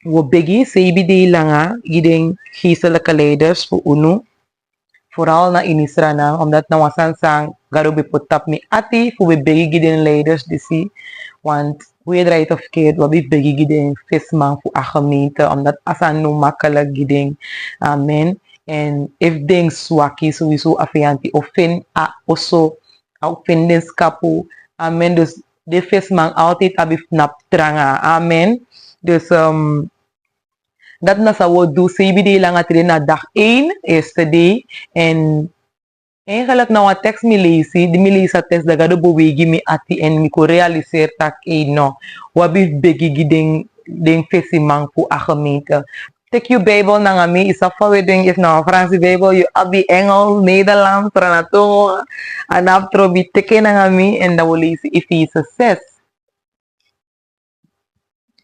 wo begi CBD lang nga giding hisala ka leaders po uno vooral na inisra na omdat nawasan sang garubi putap mi ati fu begi giding leaders disi want we right of kid wabi begi giding fismang fu akamita omdat asan no makalag giding amen and if ding swaki suwisu afianti ofin a oso a offendens kapu amen dus de fismang altit abi naptranga amen dus dat na sa do CBD lang at rin na dak in yesterday and kalak na wa text mi lazy di mi sa text daga do buwigi mi ati and mi ko realiser tak no wabi begi giding ding fesi mangpu akamita take you Bijbel na nga mi isa fa wedding is na Franse Bijbel you abi Engels Nederlands para na to anap trobi teke na nga mi and da wali si Ephesians 6